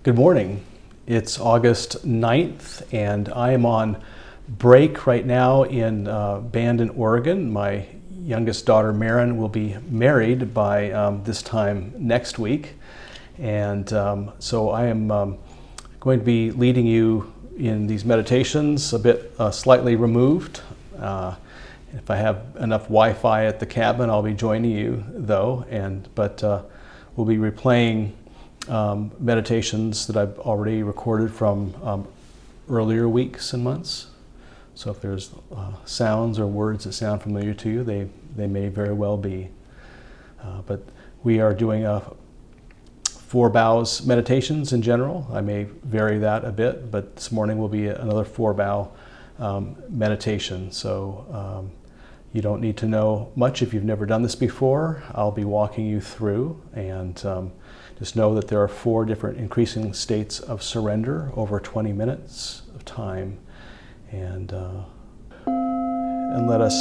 Good morning. It's August 9th, and I am on break right now in Bandon, Oregon. My youngest daughter, Marin, will be married by this time next week. And so I am going to be leading you in these meditations a bit slightly removed. If I have enough Wi-Fi at the cabin, I'll be joining you though. But we'll be replaying meditations that I've already recorded from earlier weeks and months. So if there's sounds or words that sound familiar to you, they may very well be. But we are doing four bows meditations in general. I may vary that a bit, but this morning will be another four bow meditation. So you don't need to know much if you've never done this before. I'll be walking you through, and just know that there are four different increasing states of surrender over 20 minutes of time. And let us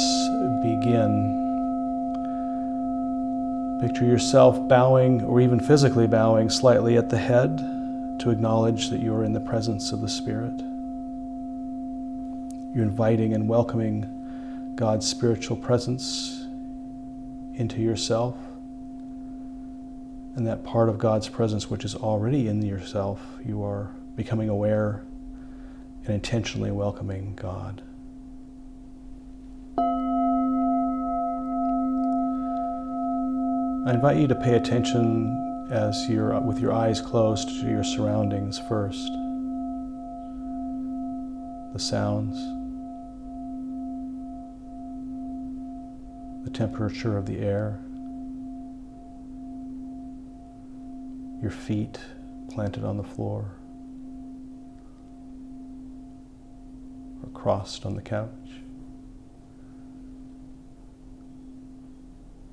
begin. Picture yourself bowing, or even physically bowing slightly at the head to acknowledge that you are in the presence of the Spirit. You're inviting and welcoming God's spiritual presence into yourself. And that part of God's presence which is already in yourself, you are becoming aware and intentionally welcoming God. I invite you to pay attention as you're with your eyes closed to your surroundings first. The sounds, the temperature of the air, your feet planted on the floor or crossed on the couch.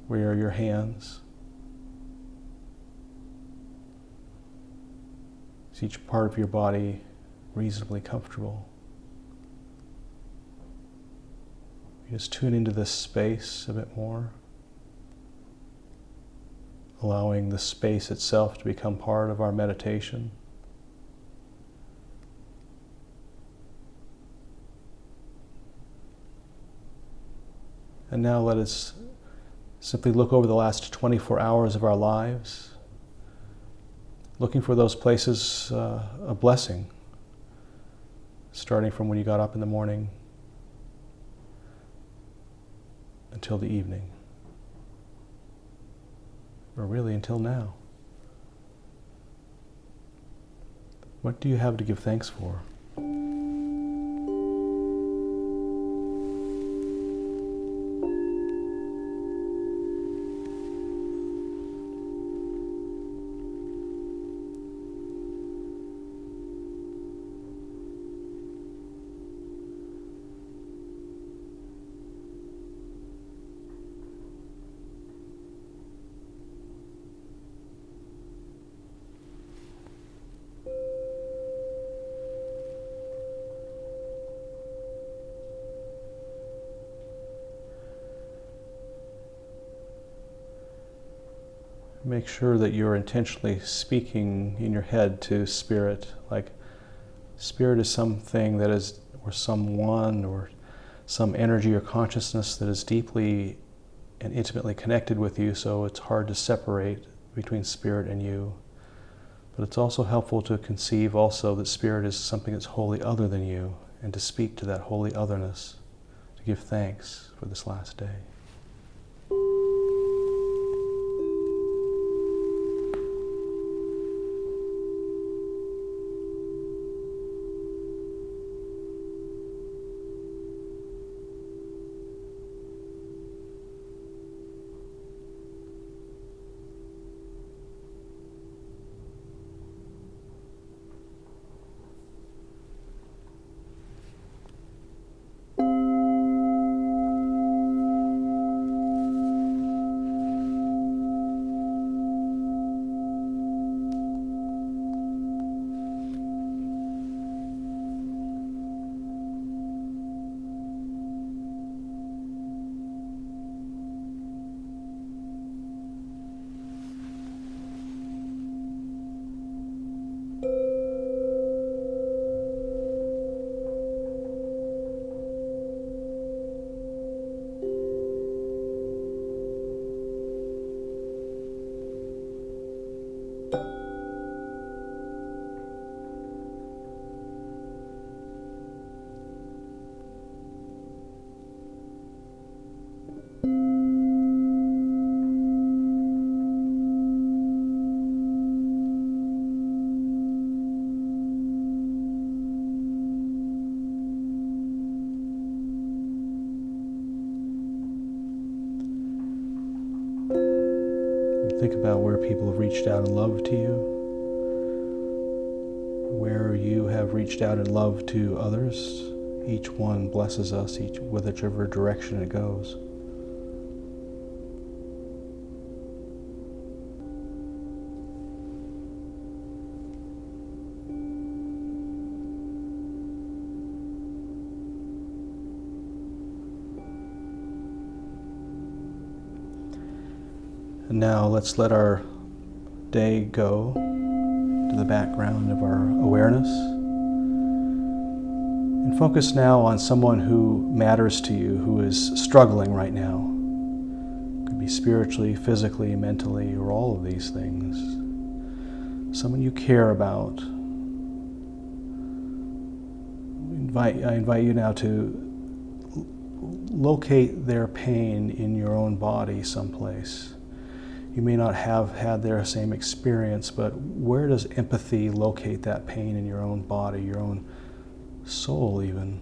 Where are your hands? Is each part of your body reasonably comfortable? You just tune into this space a bit more, allowing the space itself to become part of our meditation. And now let us simply look over the last 24 hours of our lives, looking for those places of blessing, starting from when you got up in the morning until the evening, or really until now. What do you have to give thanks for? Make sure that you're intentionally speaking in your head to Spirit, like Spirit is something that is, or someone, or some energy or consciousness that is deeply and intimately connected with you, so it's hard to separate between Spirit and you. But it's also helpful to conceive also that Spirit is something that's wholly other than you, and to speak to that holy otherness, to give thanks for this last day. Think about where people have reached out in love to you, where you have reached out in love to others. Each one blesses us, each with whichever direction it goes. And now let's let our day go to the background of our awareness and focus now on someone who matters to you, who is struggling right now. It could be spiritually, physically, mentally, or all of these things. Someone you care about. I invite you now to locate their pain in your own body someplace. You may not have had their same experience, but where does empathy locate that pain in your own body, your own soul even?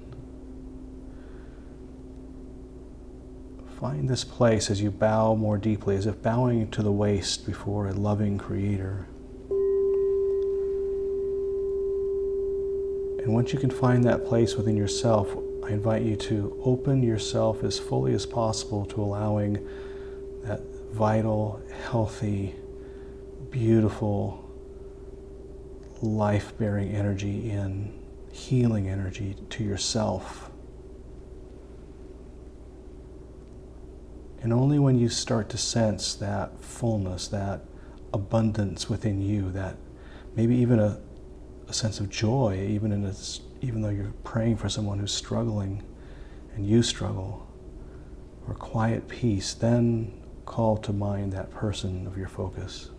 Find this place as you bow more deeply, as if bowing to the waist before a loving Creator. And once you can find that place within yourself, I invite you to open yourself as fully as possible to allowing that vital, healthy, beautiful, life-bearing energy in, healing energy to yourself. And only when you start to sense that fullness, that abundance within you, that maybe even a sense of joy, even though you're praying for someone who's struggling and you struggle, or quiet peace, then call to mind that person of your focus.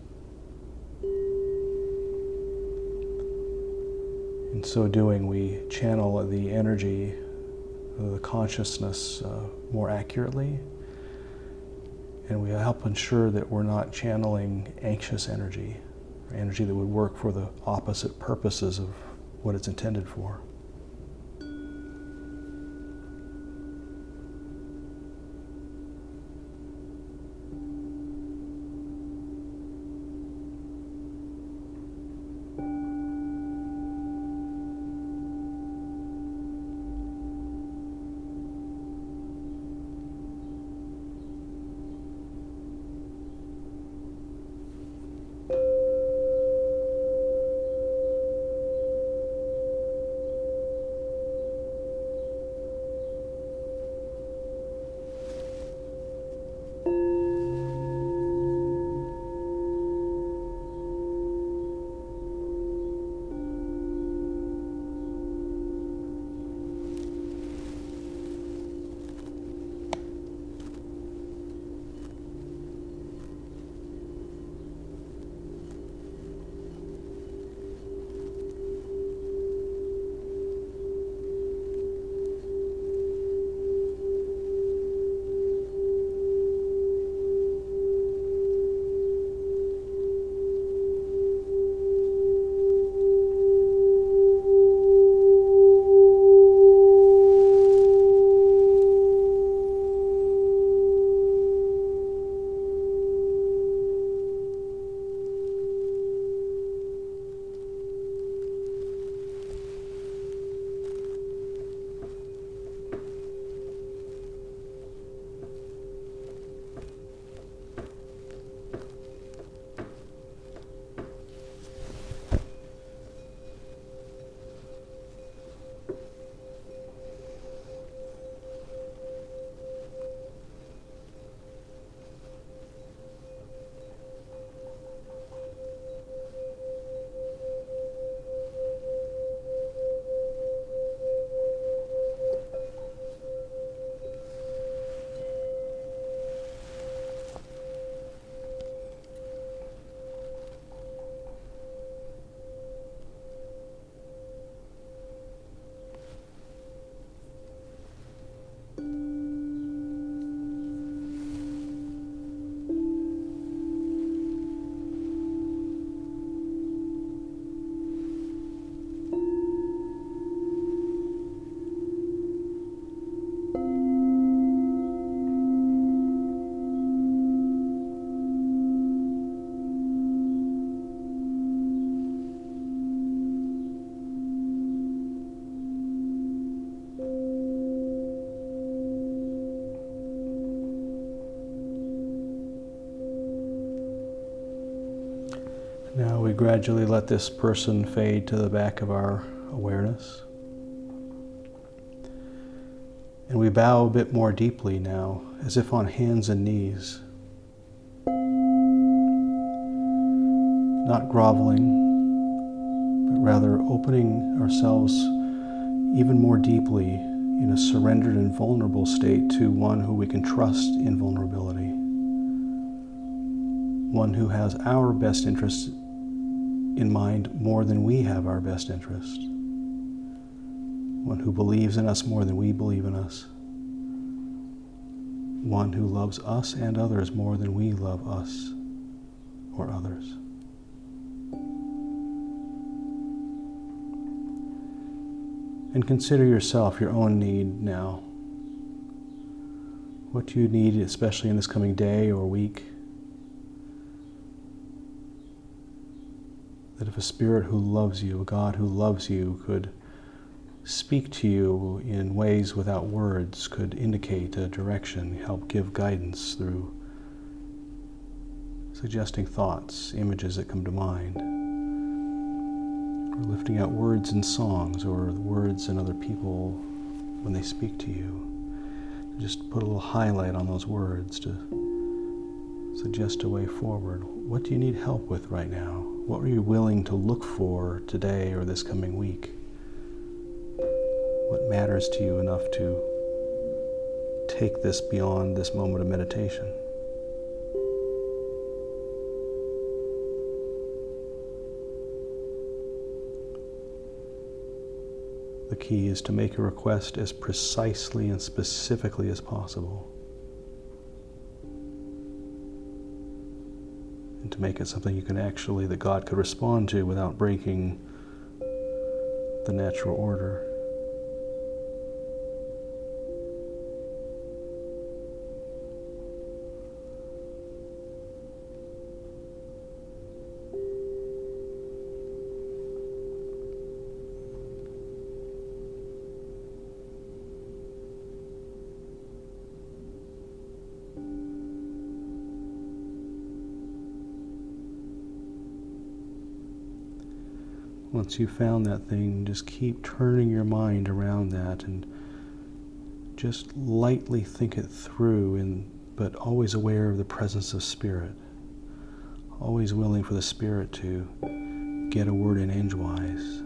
In so doing, we channel the energy, the consciousness more accurately, and we help ensure that we're not channeling anxious energy, or energy that would work for the opposite purposes of what it's intended for. Now we gradually let this person fade to the back of our awareness. And we bow a bit more deeply now, as if on hands and knees. Not groveling, but rather opening ourselves even more deeply in a surrendered and vulnerable state to one who we can trust in vulnerability. One who has our best interest in mind more than we have our best interest. One who believes in us more than we believe in us. One who loves us and others more than we love us or others. And consider yourself, your own need now. What do you need, especially in this coming day or week? That if a spirit who loves you, a God who loves you, could speak to you in ways without words, could indicate a direction, help give guidance through suggesting thoughts, images that come to mind, or lifting out words in songs or words in other people when they speak to you. Just put a little highlight on those words to suggest a way forward. What do you need help with right now? What are you willing to look for today or this coming week? What matters to you enough to take this beyond this moment of meditation? The key is to make a request as precisely and specifically as possible. And to make it something you can actually, that God could respond to without breaking the natural order. Once you've found that thing, just keep turning your mind around that and just lightly think it through, but always aware of the presence of Spirit. Always willing for the Spirit to get a word in edgewise.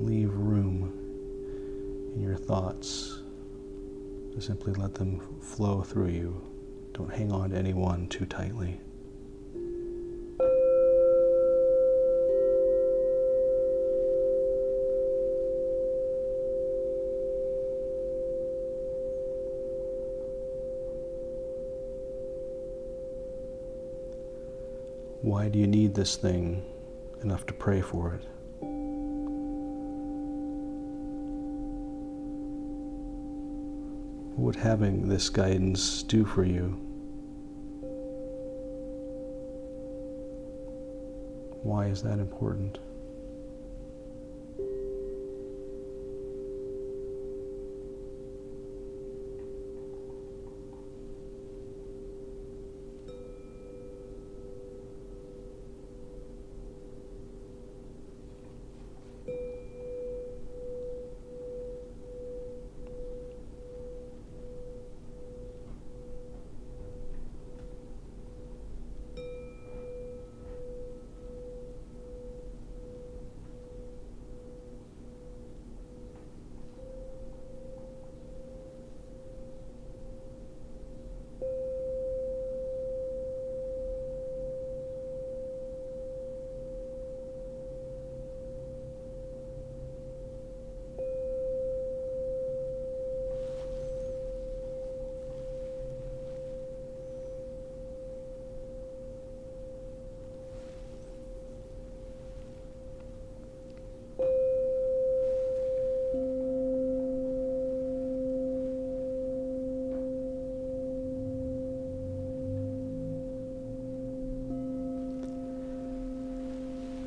Leave room in your thoughts to simply let them flow through you. Don't hang on to any one too tightly. Why do you need this thing enough to pray for it? What would having this guidance do for you? Why is that important?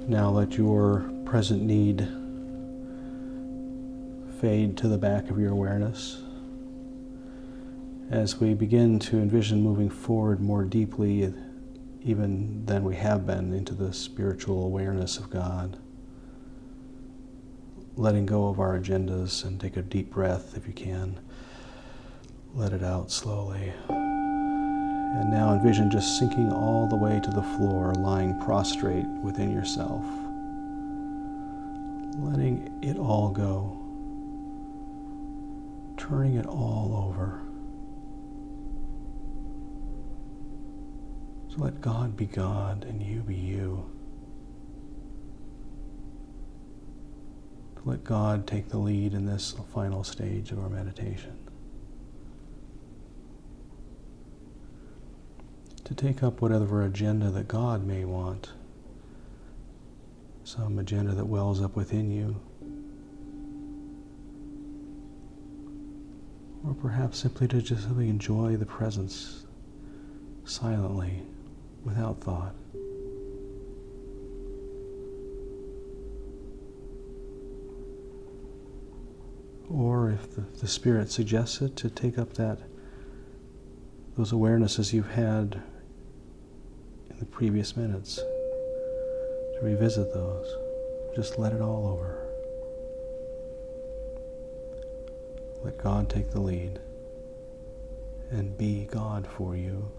Now let your present need fade to the back of your awareness as we begin to envision moving forward more deeply even than we have been into the spiritual awareness of God. Letting go of our agendas, and take a deep breath if you can. Let it out slowly. And now envision just sinking all the way to the floor, lying prostrate within yourself. Letting it all go. Turning it all over. So let God be God and you be you. Let God take the lead in this final stage of our meditation. To take up whatever agenda that God may want, some agenda that wells up within you, or perhaps simply to just really enjoy the presence silently, without thought. Or if the Spirit suggests it, to take up those awarenesses you've had in the previous minutes, to revisit those. Just let it all over. Let God take the lead and be God for you.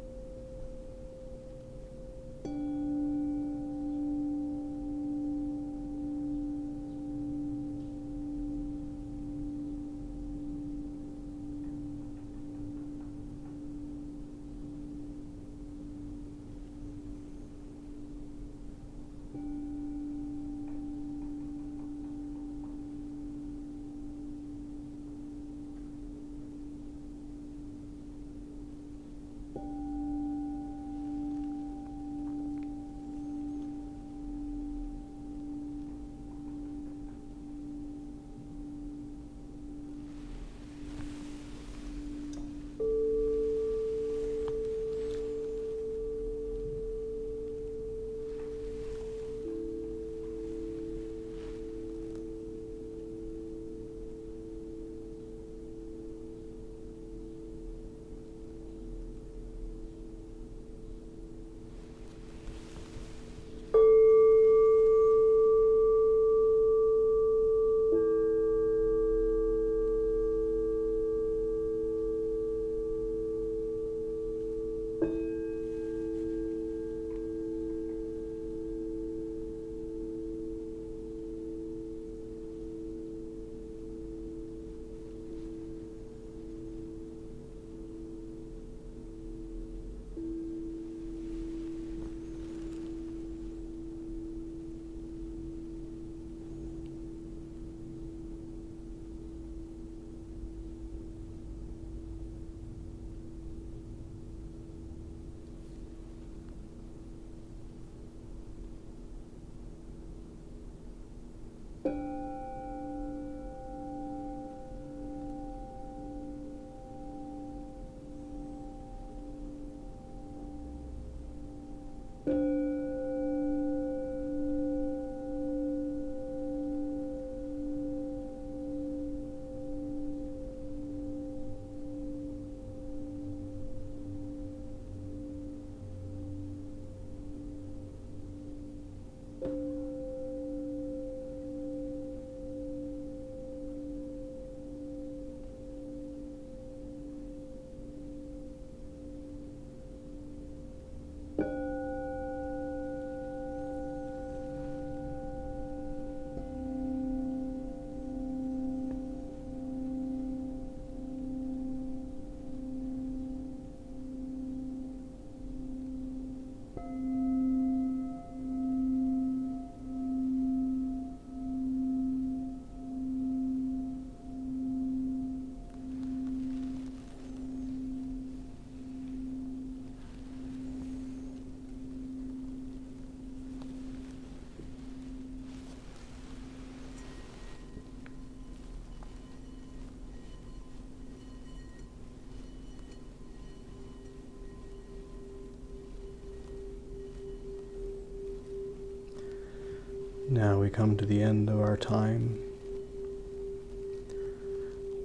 Now we come to the end of our time.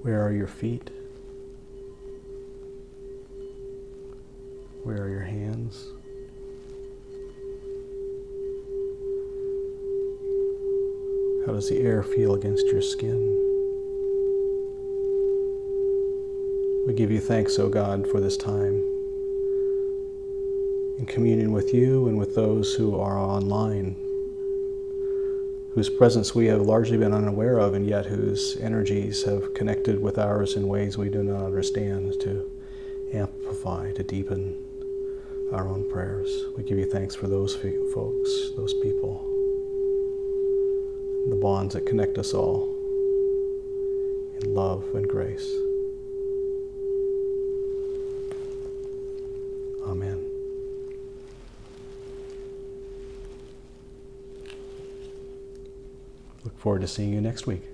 Where are your feet? Where are your hands? How does the air feel against your skin? We give you thanks, O God, for this time in communion with you and with those who are online, whose presence we have largely been unaware of, and yet whose energies have connected with ours in ways we do not understand, to amplify, to deepen our own prayers. We give you thanks for those folks, those people, the bonds that connect us all in love and grace. Amen. Look forward to seeing you next week.